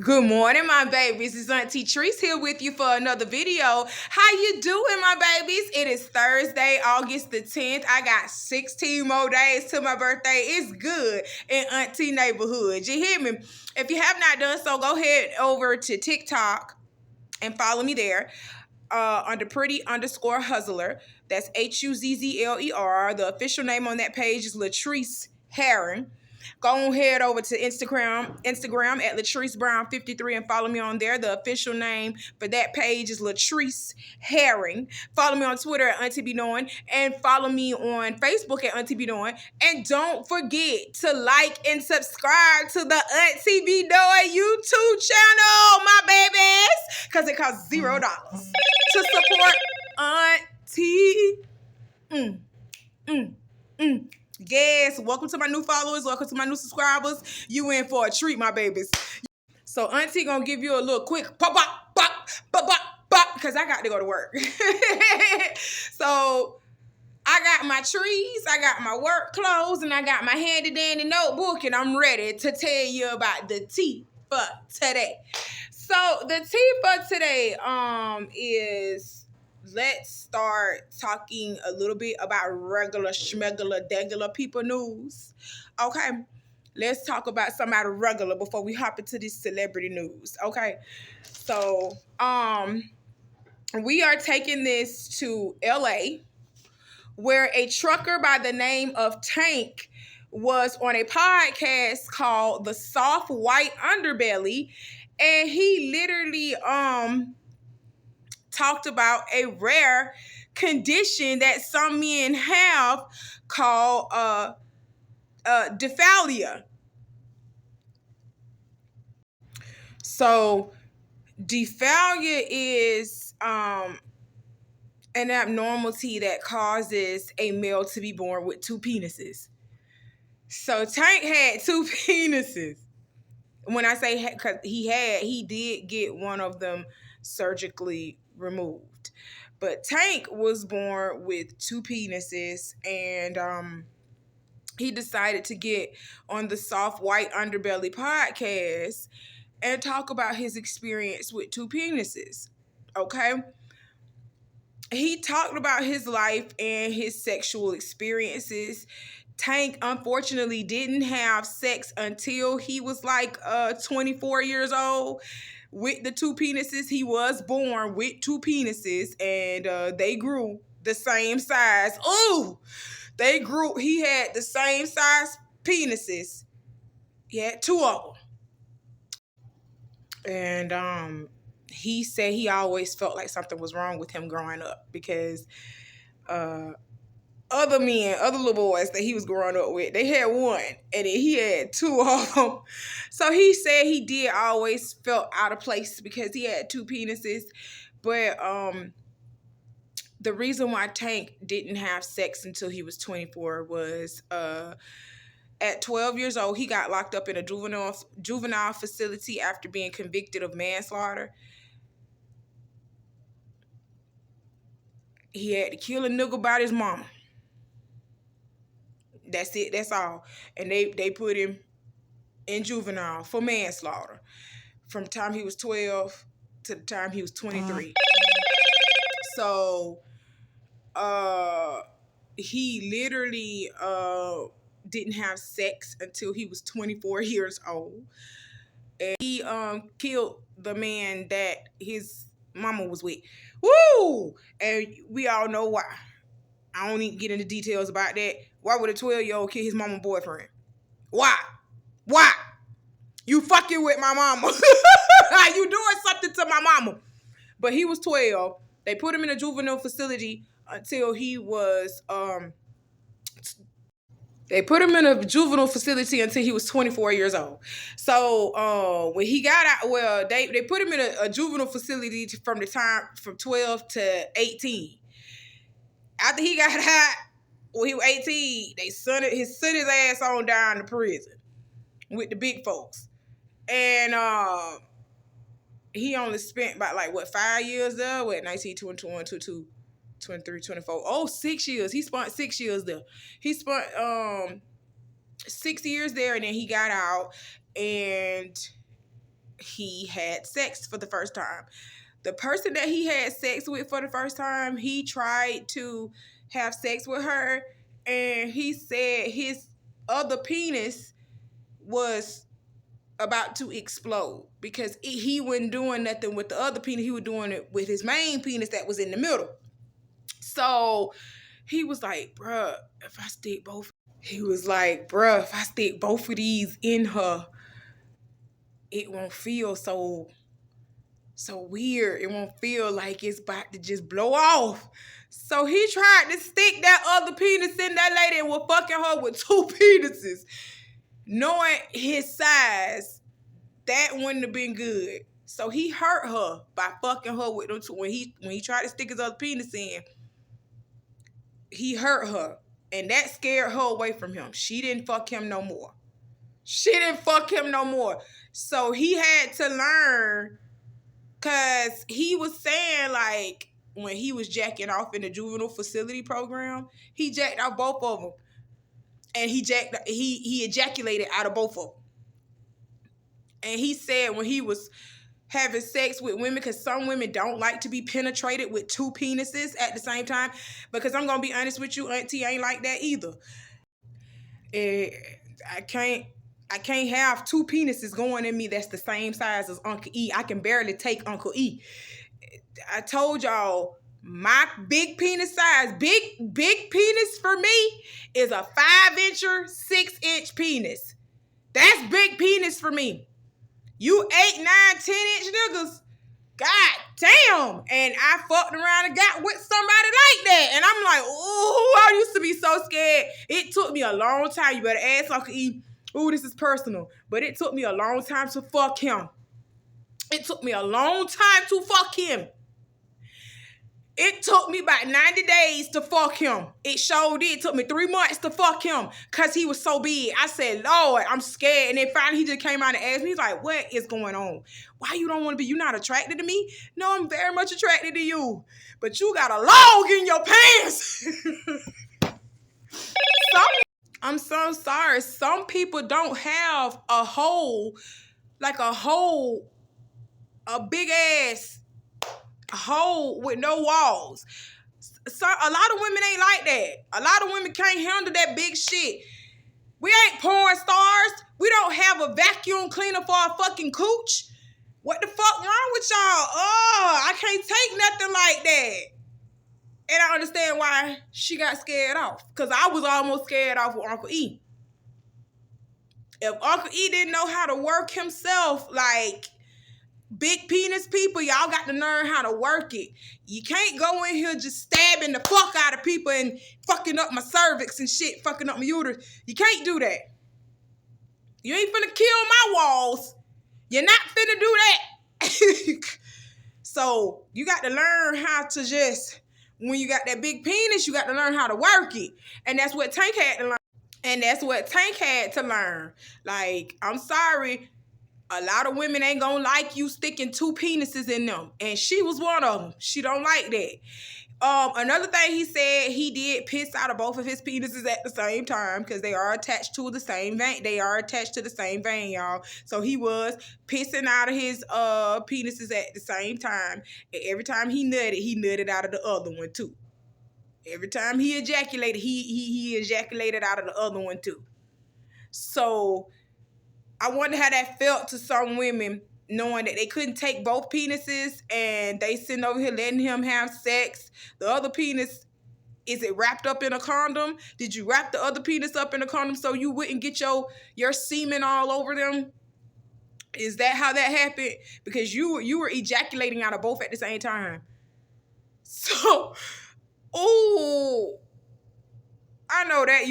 Good morning, my babies. It's Auntie Trice here with you for another video. How you doing, my babies? It is Thursday, August the 10th. I got 16 more days to my birthday. It's good in Auntie neighborhood. You hear me? If you have not done so, go ahead over to TikTok and follow me there under Pretty_Huzzler. That's Huzzler. The official name on that page is Latrice Herring. Go ahead over to Instagram at Latrice Brown 53 and follow me on there. The official name for that page is Latrice Herring. Follow me on Twitter at Auntie Be Knowing and follow me on Facebook at Auntie Be Knowing. And don't forget to like and subscribe to the Auntie Be Knowing YouTube channel, my babies, because it costs $0 to support Auntie. Yes, welcome to my new followers. Welcome to my new subscribers. You in for a treat, my babies. So Auntie gonna give you a little quick pop, pop, pop, pop, pop, pop, because I got to go to work. So I got my trees, I got my work clothes, and I got my handy dandy notebook, and I'm ready to tell you about the tea for today. So the tea for today is, let's start talking a little bit about regular schmegular degular people news. Okay, let's talk about somebody regular before we hop into this celebrity news. Okay, so we are taking this to LA, where a trucker by the name of Tank was on a podcast called The Soft White Underbelly, and he literally talked about a rare condition that some men have called dysphagia. So dysphagia is an abnormality that causes a male to be born with two penises. So Tank had two penises. When I say because he did get one of them surgically removed, but Tank was born with two penises, and he decided to get on the Soft White Underbelly podcast and talk about his experience with two penises. Okay, he talked about his life and his sexual experiences. Tank unfortunately didn't have sex until he was like 24 years old. With the two penises, he was born with two penises, and they grew the same size. Ooh, they grew. He had the same size penises. He had two of them, and he said he always felt like something was wrong with him growing up because other men, other little boys that he was growing up with, they had one, and then he had two of them. So he said he did always felt out of place because he had two penises. But the reason why Tank didn't have sex until he was 24 was at 12 years old, he got locked up in a juvenile facility after being convicted of manslaughter. He had to kill a nigga about his mama. That's it. That's all. And they put him in juvenile for manslaughter from the time he was 12 to the time he was 23. So he literally didn't have sex until he was 24 years old. And he killed the man that his mama was with. Woo! And we all know why. I don't even get into details about that. Why would a 12-year-old kill his mama boyfriend? Why? Why? You fucking with my mama. You doing something to my mama. But he was 12. They put him in a juvenile facility until he was 24 years old. So when he got out, well, they put him in a juvenile facility from 12 to 18. After he got out, when he was 18, they sent his ass on down to prison with the big folks. And he only spent about 5 years there? 19, 21, 22, 23, 24. Oh, 6 years. He spent 6 years there. He spent 6 years there, and then he got out, and he had sex for the first time. The person that he had sex with for the first time, he tried to have sex with her, and he said his other penis was about to explode because he wasn't doing nothing with the other penis. He was doing it with his main penis that was in the middle. So he was like, bruh, if I stick both, he was like, bruh, if I stick both of these in her, it won't feel so weird. It won't feel like it's about to just blow off. So he tried to stick that other penis in that lady and was fucking her with two penises. Knowing his size, that wouldn't have been good. So he hurt her by fucking her with them two. When he tried to stick his other penis in, he hurt her. And that scared her away from him. She didn't fuck him no more. So he had to learn, because he was saying, like, when he was jacking off in the juvenile facility program, he jacked off both of them. And he ejaculated out of both of them. And he said when he was having sex with women, because some women don't like to be penetrated with two penises at the same time, because I'm going to be honest with you, Auntie ain't like that either. I can't have two penises going in me that's the same size as Uncle E. I can barely take Uncle E. I told y'all, my big penis size, big penis for me is a 5-incher, 6-inch penis. That's big penis for me. You 8, 9, 10-inch niggas, god damn. And I fucked around and got with somebody like that. And I'm like, ooh, I used to be so scared. It took me a long time. You better ask Uncle E. Ooh, this is personal. But it took me a long time to fuck him. It took me about 90 days to fuck him. It sure did. It took me 3 months to fuck him because he was so big. I said, Lord, I'm scared. And then finally he just came out and asked me, he's like, what is going on? Why you don't want to be, you not attracted to me? No, I'm very much attracted to you. But you got a log in your pants. I'm so sorry. Some people don't have a big ass hole with no walls. So a lot of women ain't like that. A lot of women can't handle that big shit. We ain't porn stars. We don't have a vacuum cleaner for a fucking cooch. What the fuck wrong with y'all? Oh, I can't take nothing like that. And I understand why she got scared off. Because I was almost scared off with Uncle E. If Uncle E didn't know how to work himself, like, big penis people, y'all got to learn how to work it. You can't go in here just stabbing the fuck out of people and fucking up my cervix and shit, fucking up my uterus. You can't do that. You ain't finna kill my walls. You're not finna do that. So you got to learn how to just, when you got that big penis, you got to learn how to work it. And that's what Tank had to learn. Like, I'm sorry, a lot of women ain't gonna like you sticking two penises in them. And she was one of them. She don't like that. Another thing he said, he did piss out of both of his penises at the same time because they are attached to the same vein. They are attached to the same vein, y'all. So he was pissing out of his penises at the same time. And every time he nutted out of the other one too. Every time he ejaculated, he ejaculated out of the other one too. So I wonder how that felt to some women, knowing that they couldn't take both penises and they sitting over here letting him have sex. The other penis, is it wrapped up in a condom? Did you wrap the other penis up in a condom so you wouldn't get your semen all over them? Is that how that happened? Because you were ejaculating out of both at the same time. So, ooh, I know that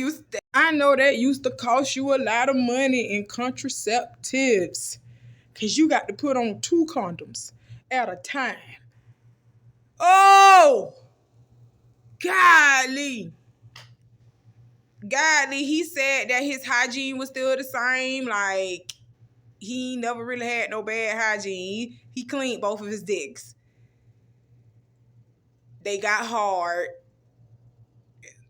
used to cost you a lot of money in contraceptives. Because you got to put on 2 condoms at a time. Oh! Golly. He said that his hygiene was still the same. Like, he never really had no bad hygiene. He cleaned both of his dicks. They got hard.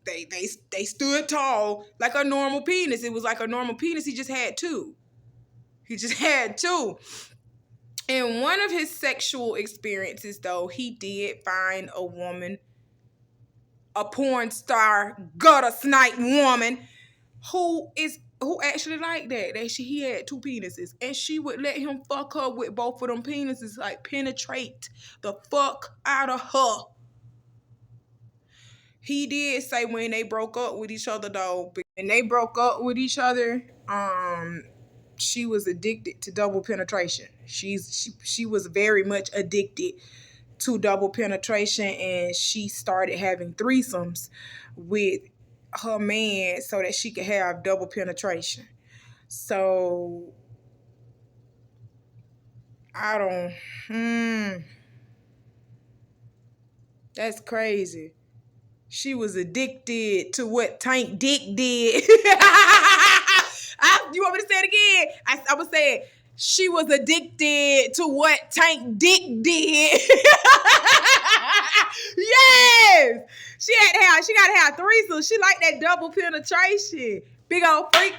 They stood tall like a normal penis. It was like a normal penis. He just had 2. In one of his sexual experiences, though, he did find a woman, a porn star, gutter snipe woman, who actually liked that he had two penises, and she would let him fuck her with both of them penises, like penetrate the fuck out of her. He did say when they broke up with each other, though, and they broke up with each other, she was addicted to double penetration. She was very much addicted to double penetration, and she started having threesomes with her man so that she could have double penetration. So I don't. That's crazy. She was addicted to what Tank Dick did. You want me to say it again? I would say she was addicted to what Tank Dick did. Yes! She gotta have threesomes. She like that double penetration. Big old freak.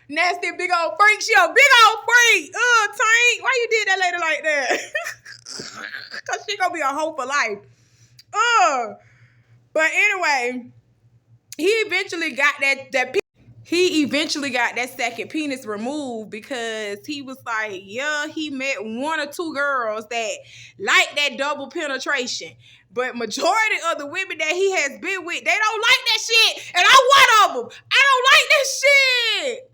Nasty big old freak. She a big old freak. Tank, why you did that lady like that? Cause she gonna be a hoe for life. But anyway, he eventually got that second penis removed because he was like, yeah, he met one or two girls that like that double penetration. But majority of the women that he has been with, they don't like that shit. And I'm one of them. I don't like that shit.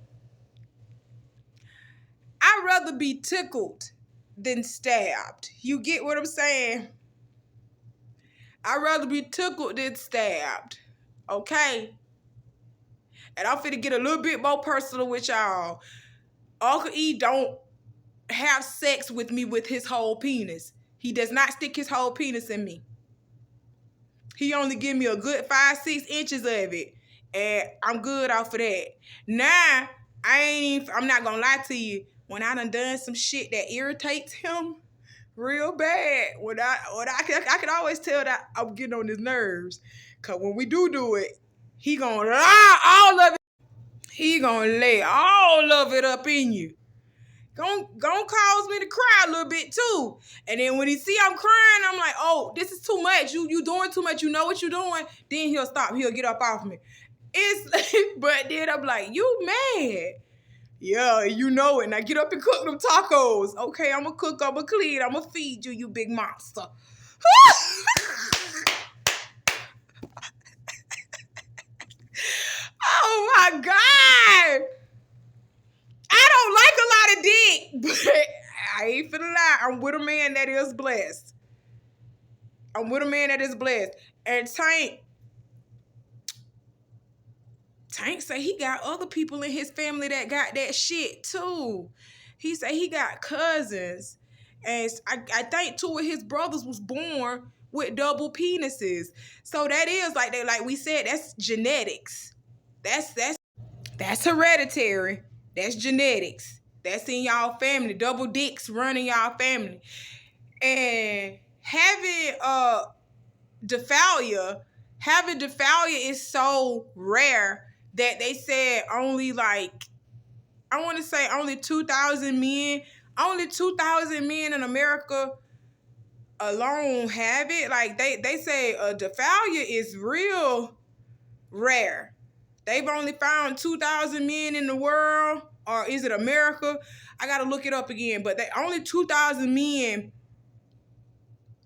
I'd rather be tickled than stabbed. You get what I'm saying? I'd rather be tickled than stabbed. Okay? And I'm finna get a little bit more personal with y'all. Uncle E don't have sex with me with his whole penis. He does not stick his whole penis in me. He only give me a good 5-6 inches of it. And I'm good off of that. Now, I'm not gonna lie to you. When I done some shit that irritates him real bad, I can always tell that I'm getting on his nerves. Cause when we do it, he gonna all of it. He gonna lay all of it up in you. Gonna cause me to cry a little bit too. And then when he see I'm crying, I'm like, oh, this is too much. You doing too much. You know what you're doing. Then he'll stop. He'll get up off me. But then I'm like, you mad? Yeah, you know it. Now get up and cook them tacos. Okay, I'm gonna cook, I'm gonna clean, I'm gonna feed you, you big monster. Oh my God. I don't like a lot of dick, but I ain't finna lie. I'm with a man that is blessed. And Tank say he got other people in his family that got that shit too. He say he got cousins. And I think 2 of his brothers was born with double penises. So that is like we said, that's genetics. That's hereditary. That's genetics. That's in y'all family. Double dicks running y'all family. And having dysphagia is so rare that they said only only 2,000 men in America alone have it. Like they say dysphagia is real rare. They've only found 2,000 men in the world, or is it America? I gotta look it up again, but only 2,000 men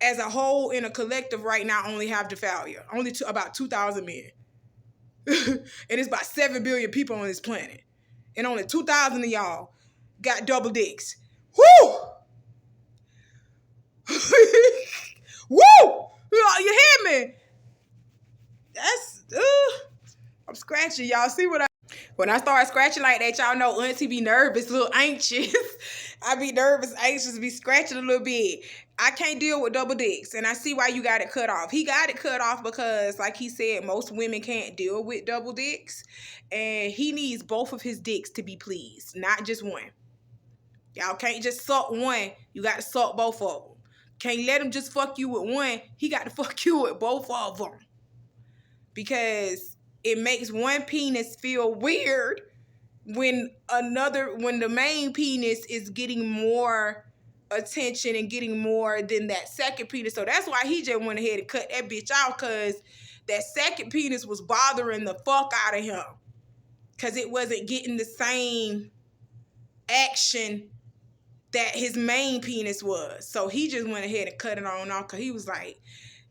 as a whole in a collective right now only have dysphagia. Only about 2,000 men. And it's about 7 billion people on this planet. And only 2,000 of y'all got double dicks. Woo! Woo! You hear me? That's... I'm scratching. Y'all see what when I start scratching like that, y'all know Auntie be nervous, a little anxious. I be nervous, anxious, be scratching a little bit. I can't deal with double dicks, and I see why you got it cut off. He got it cut off because, like he said, most women can't deal with double dicks, and he needs both of his dicks to be pleased, not just one. Y'all can't just suck one. You got to suck both of them. Can't let him just fuck you with one. He got to fuck you with both of them. Because it makes one penis feel weird when the main penis is getting more attention and getting more than that second penis. So that's why he just went ahead and cut that bitch out, because that second penis was bothering the fuck out of him, because it wasn't getting the same action that his main penis was. So he just went ahead and cut it on off, because he was like,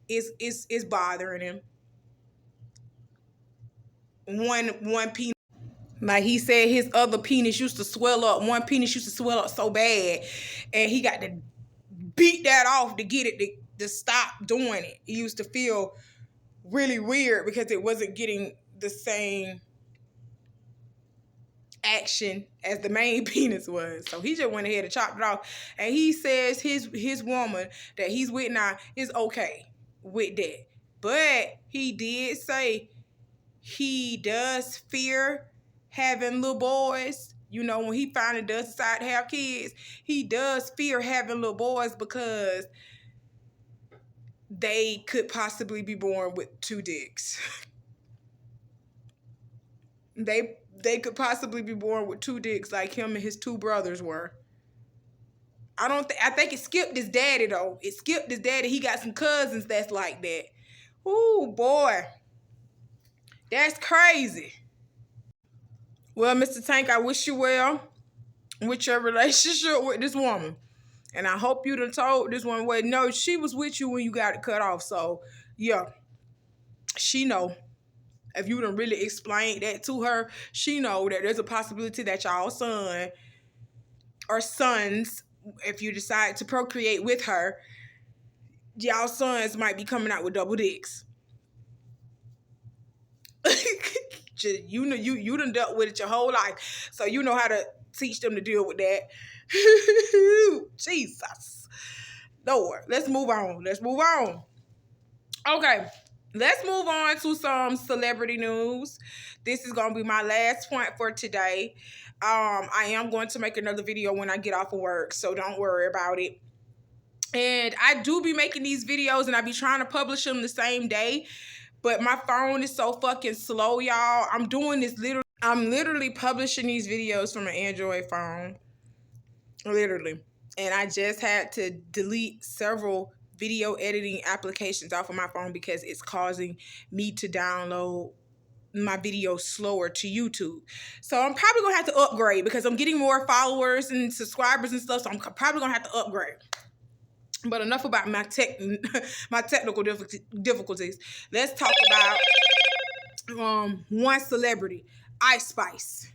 it's bothering him. One penis, like he said, his other penis used to swell up. One penis used to swell up so bad, and he got to beat that off to get it to stop doing it. It used to feel really weird because it wasn't getting the same action as the main penis was. So he just went ahead and chopped it off. And he says his woman that he's with now is okay with that. But he did say he does fear having little boys. You know, when he finally does decide to have kids, he does fear having little boys because they could possibly be born with two dicks. They could possibly be born with two dicks like him and his two brothers were. I think it skipped his daddy, though. It skipped his daddy. He got some cousins that's like that. Ooh, boy. That's crazy. Well, Mr. Tank, I wish you well with your relationship with this woman. And I hope you done told this one, well, no, she was with you when you got it cut off. So, yeah, she know. If you done really explained that to her, she know that there's a possibility that y'all son or sons, if you decide to procreate with her, y'all sons might be coming out with double dicks. You know, you done dealt with it your whole life, so you know how to teach them to deal with that. Jesus, Lord, let's move on. Okay, let's move on to some celebrity news. This is gonna be my last point for today. I am going to make another video when I get off of work, so don't worry about it. And I do be making these videos, and I be trying to publish them the same day. But my phone is so fucking slow, y'all. I'm literally publishing these videos from an Android phone. Literally. And I just had to delete several video editing applications off of my phone because it's causing me to download my videos slower to YouTube. So I'm probably going to have to upgrade because I'm getting more followers and subscribers and stuff. So I'm probably going to have to upgrade. But enough about my technical difficulties. Let's talk about one celebrity, Ice Spice.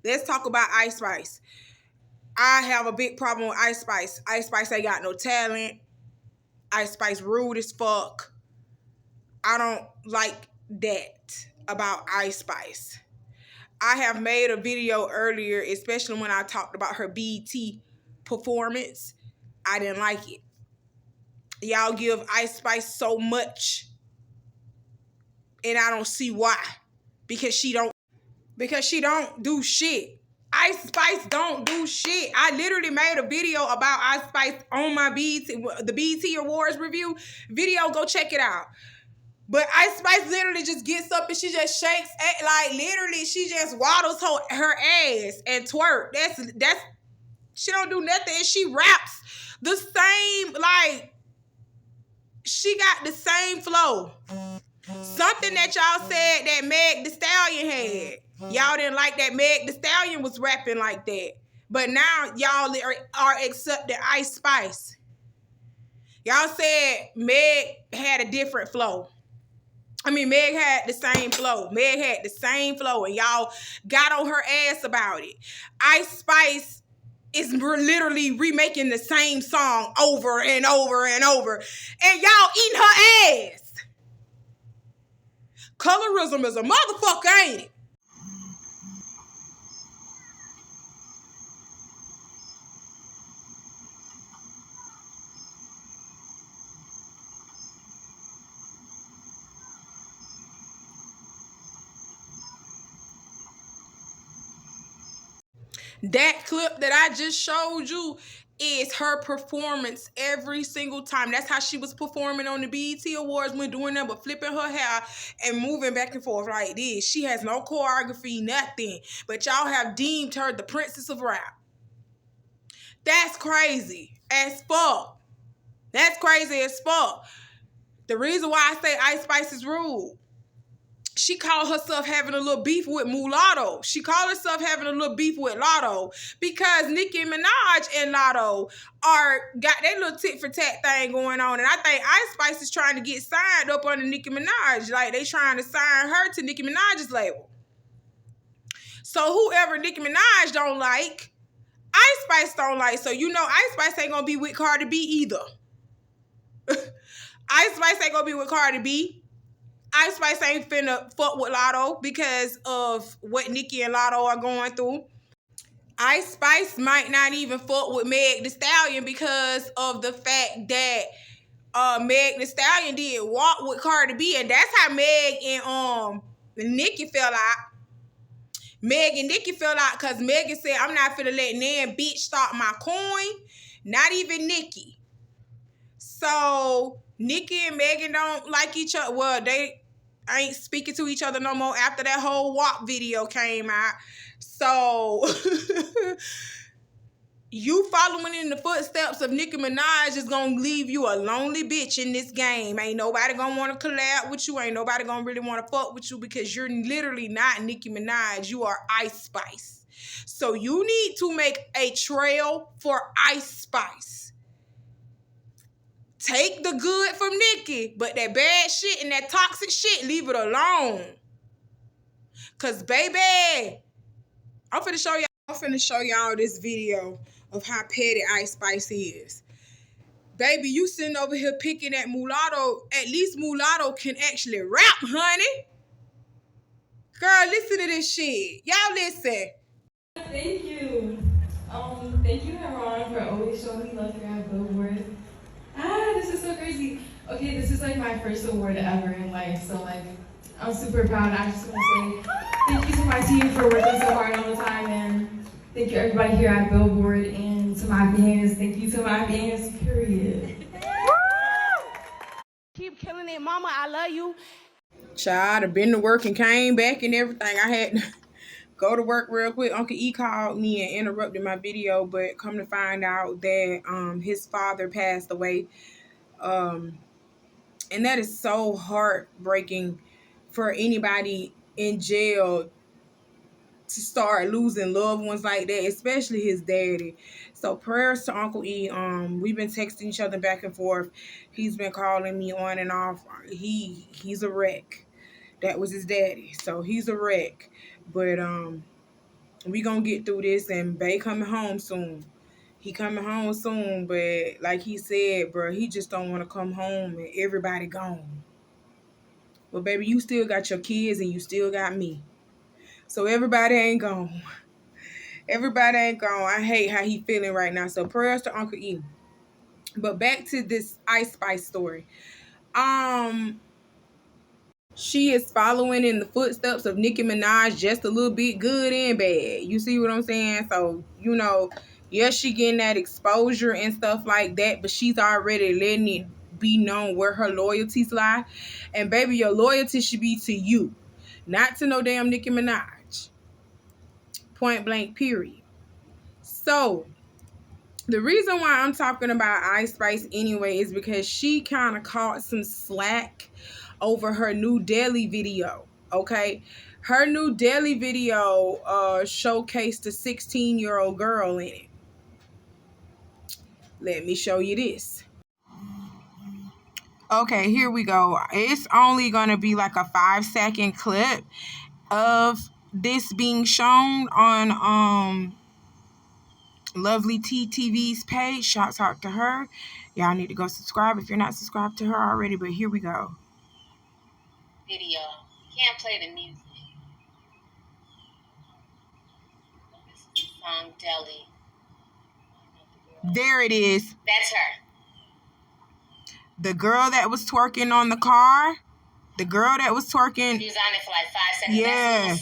Let's talk about Ice Spice. I have a big problem with Ice Spice. Ice Spice ain't got no talent. Ice Spice rude as fuck. I don't like that about Ice Spice. I have made a video earlier, especially when I talked about her BET performance. I didn't like it. Y'all give Ice Spice so much, and I don't see why. Because she don't do shit. Ice Spice don't do shit. I literally made a video about Ice Spice on my the BET Awards review video. Go check it out. But Ice Spice literally just gets up and she just shakes, like literally she just waddles her ass and twerk. That's she don't do nothing, and she raps the same, like she got the same flow. Something that y'all said that Meg Thee Stallion had. Y'all didn't like that Meg Thee Stallion was rapping like that. But now y'all are accepting Ice Spice. Y'all said Meg had a different flow. I mean, Meg had the same flow. Meg had the same flow, and y'all got on her ass about it. Ice Spice is literally remaking the same song over and over and over, and y'all eating her ass. Colorism is a motherfucker, ain't it? That clip that I just showed you is her performance every single time. That's how she was performing on the BET Awards when doing that, but flipping her hair and moving back and forth like this. She has no choreography, nothing. But y'all have deemed her the princess of rap. That's crazy as fuck. That's crazy as fuck. The reason why I say Ice Spice is rude, she called herself having a little beef with Mulatto. She called herself having a little beef with Lotto because Nicki Minaj and Lotto got their little tit for tat thing going on. And I think Ice Spice is trying to get signed up under Nicki Minaj. Like, they trying to sign her to Nicki Minaj's label. So whoever Nicki Minaj don't like, Ice Spice don't like. So you know Ice Spice ain't gonna be with Cardi B either. Ice Spice ain't gonna be with Cardi B. Ice Spice ain't finna fuck with Lotto because of what Nicki and Lotto are going through. Ice Spice might not even fuck with Meg Thee Stallion because of the fact that Meg Thee Stallion did walk with Cardi B, and that's how Meg and Nicki fell out. Meg and Nicki fell out because Megan said, I'm not finna let nan bitch stop my coin. Not even Nicki. So Nicki and Megan don't like each other. Well, they ain't speaking to each other no more after that whole WAP video came out. So you following in the footsteps of Nicki Minaj is gonna leave you a lonely bitch in this game. Ain't nobody gonna want to collab with you. Ain't nobody gonna really want to fuck with you because you're literally not Nicki Minaj. You are Ice Spice. So you need to make a trail for Ice Spice. Take the good from Nicki, but that bad shit and that toxic shit, leave it alone. Cause baby, I'm finna show y'all this video of how petty Ice Spice is. Baby, you sitting over here picking at Mulatto. At least Mulatto can actually rap, honey. Girl, listen to this shit. Y'all listen. Thank you. Thank you, Haran, for always showing me love here at Billboard. This is so crazy. Okay, this is like my first award ever in life, so like I'm super proud. I just want to say thank you to my team for working so hard all the time, and thank you everybody here at Billboard, and to my fans. Thank you to my fans, period. Keep killing it, mama. I love you. Child, I've been to work and came back and everything. I had to go to work real quick. Uncle E called me and interrupted my video, but come to find out that his father passed away. And that is so heartbreaking for anybody in jail to start losing loved ones like that, especially his daddy. So prayers to Uncle E. We've been texting each other back and forth. He's been calling me on and off. He's a wreck. That was his daddy. So he's a wreck. But we gonna get through this, and Bay coming home soon. He coming home soon, but like he said, bro, he just don't want to come home and everybody gone. But baby, you still got your kids and you still got me. So everybody ain't gone. Everybody ain't gone. I hate how he feeling right now. So prayers to Uncle E. But back to this Ice Spice story. She is following in the footsteps of Nicki Minaj just a little bit, good and bad. You see what I'm saying? So, you know, yes, she getting that exposure and stuff like that, but she's already letting it be known where her loyalties lie. And baby, your loyalty should be to you, not to no damn Nicki Minaj. Point blank, period. So the reason why I'm talking about Ice Spice anyway is because she kind of caught some slack over her new Daily video, okay? Her new Daily video showcased a 16-year-old girl in it. Let me show you this. Okay, here we go. It's only going to be like a 5-second clip of this being shown on Lovely TV's page. Shouts out to her. Y'all need to go subscribe if you're not subscribed to her already, but here we go. Video. Can't play the music. This is the song Deli. There it is. That's her. The girl that was twerking on the car. The girl that was twerking. She was on it for like 5 seconds. Yeah.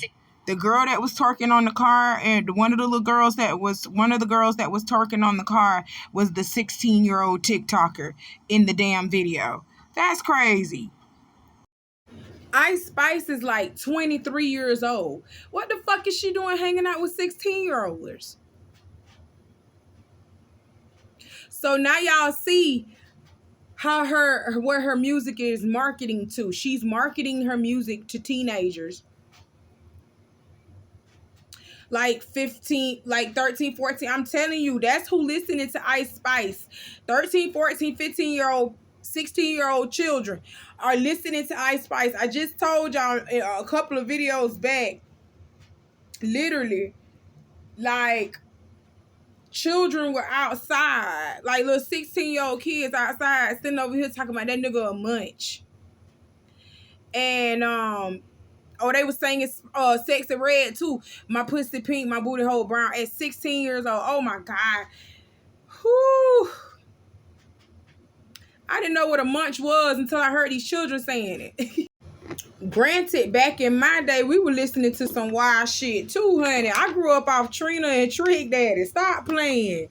The girl that was twerking on the car, and one of the girls that was twerking on the car was the 16-year-old TikToker in the damn video. That's crazy. Ice Spice is like 23 years old. What the fuck is she doing hanging out with 16-year-olders? So now y'all see how where her music is marketing to. She's marketing her music to teenagers. Like 15, like 13, 14. I'm telling you, that's who listening to Ice Spice. 13, 14, 15-year-old, 16-year-old children are listening to Ice Spice. I just told y'all a couple of videos back, literally, like, children were outside, like little 16-year-old kids outside sitting over here talking about that nigga a munch. And they was saying Sexy Red too. My pussy pink, my booty hole brown at 16 years old. Oh my God. Whew. I didn't know what a munch was until I heard these children saying it. Granted, back in my day, we were listening to some wild shit too, honey. I grew up off Trina and Trick Daddy. Stop playing.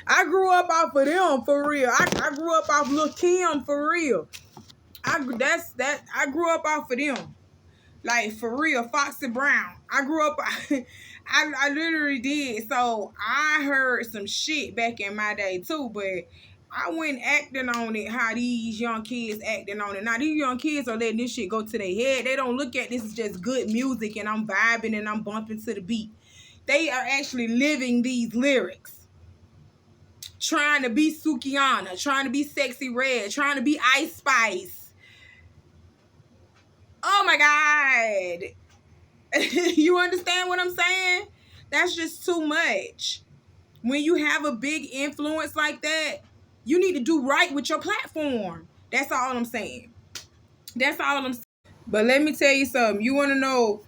I grew up off of them for real. I grew up off Lil' Kim for real. I grew up off of them. Like, for real, Foxy Brown. I grew up, I literally did. So, I heard some shit back in my day, too. But I wasn't acting on it how these young kids acting on it. Now, these young kids are letting this shit go to their head. They don't look at this as just good music and I'm vibing and I'm bumping to the beat. They are actually living these lyrics. Trying to be Sukiana. Trying to be Sexy Red. Trying to be Ice Spice. Oh my God. You understand what I'm saying? That's just too much. When you have a big influence like that, you need to do right with your platform. That's all I'm saying. That's all I'm saying. But let me tell you something. You want to know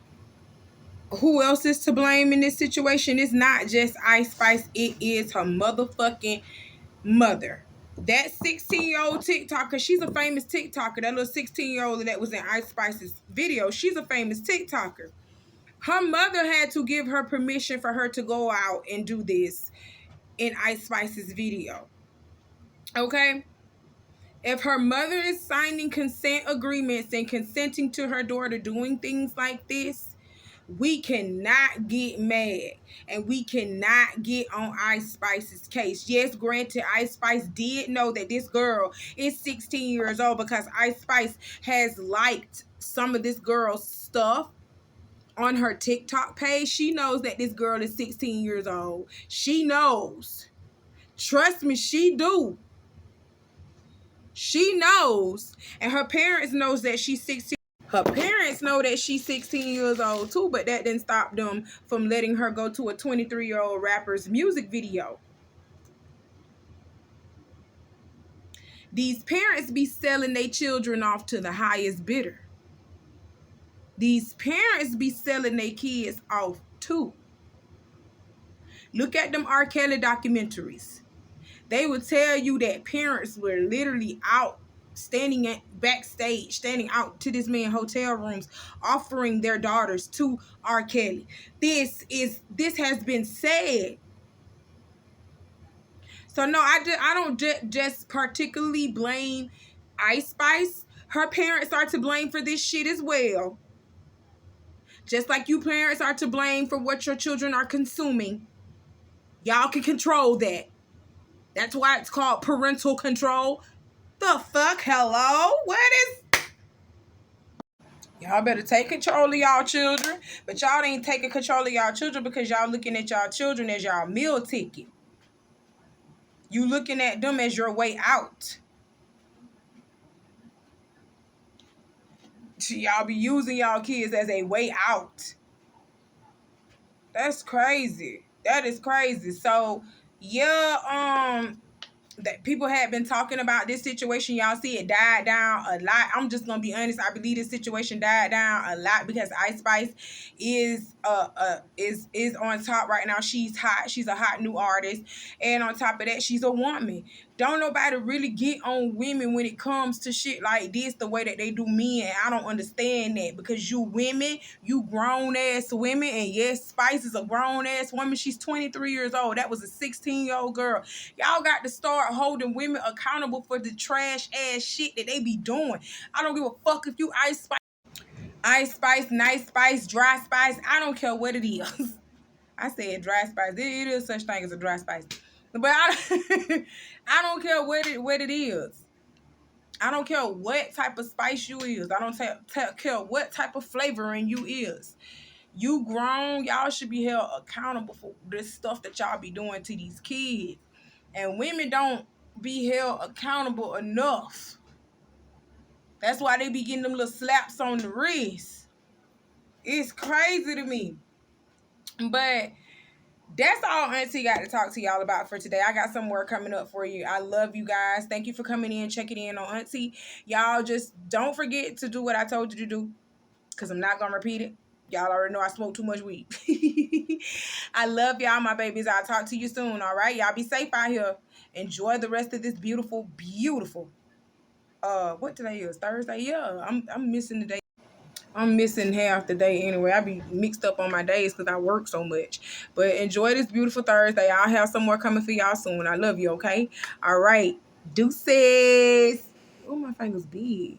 who else is to blame in this situation? It's not just Ice Spice. It is her motherfucking mother. That 16-year-old TikToker, she's a famous TikToker. That little 16-year-old that was in Ice Spice's video, she's a famous TikToker. Her mother had to give her permission for her to go out and do this in Ice Spice's video. Okay? If her mother is signing consent agreements and consenting to her daughter doing things like this, we cannot get mad and we cannot get on Ice Spice's case. Yes, granted, Ice Spice did know that this girl is 16 years old because Ice Spice has liked some of this girl's stuff on her TikTok page. She knows that this girl is 16 years old. She knows. Trust me, she do. She knows. And her parents knows that she's 16. Her parents know that she's 16 years old too, but that didn't stop them from letting her go to a 23-year-old rapper's music video. These parents be selling their children off to the highest bidder. These parents be selling their kids off too. Look at them R. Kelly documentaries. They would tell you that parents were literally out standing at backstage, standing out to this man hotel rooms, offering their daughters to R. Kelly. This has been said. So no, I don't just particularly blame Ice Spice. Her parents are to blame for this shit as well. Just like you parents are to blame for what your children are consuming. Y'all can control that. That's why it's called parental control. The fuck? Hello? What is... Y'all better take control of y'all children. But y'all ain't taking control of y'all children because y'all looking at y'all children as y'all meal ticket. You looking at them as your way out. Y'all be using y'all kids as a way out. That's crazy. That is crazy. So, yeah, that people had been talking about this situation. Y'all see it died down a lot. I'm just gonna be honest. I believe this situation died down a lot because Ice Spice is on top right now. She's hot. She's a hot new artist, and on top of that, she's a woman. Don't nobody really get on women when it comes to shit like this the way that they do men. I don't understand that because you women, you grown ass women, and yes, Spice is a grown ass woman. She's 23 years old. That was a 16-year-old girl. Y'all got to start holding women accountable for the trash ass shit that they be doing. I don't give a fuck if you Ice Spice, Nice Spice, Dry Spice. I don't care what it is. I said dry spice. It is such thing as a dry spice. But I don't care what it is. I don't care what type of spice you is. I don't care what type of flavoring you is. You grown, y'all should be held accountable for this stuff that y'all be doing to these kids. And women don't be held accountable enough. That's why they be getting them little slaps on the wrist. It's crazy to me. But that's all Auntie got to talk to y'all about for today. I got some more coming up for you. I love you guys. Thank you for coming in, checking in on Auntie. Y'all just don't forget to do what I told you to do, because I'm not going to repeat it. Y'all already know I smoke too much weed. I love y'all, my babies. I'll talk to you soon, all right? Y'all be safe out here. Enjoy the rest of this beautiful, beautiful, what today is? Thursday? Yeah, I'm missing the day. I'm missing half the day anyway. I be mixed up on my days because I work so much. But enjoy this beautiful Thursday. I'll have some more coming for y'all soon. I love you, okay? All right. Deuces. Oh, my finger's big.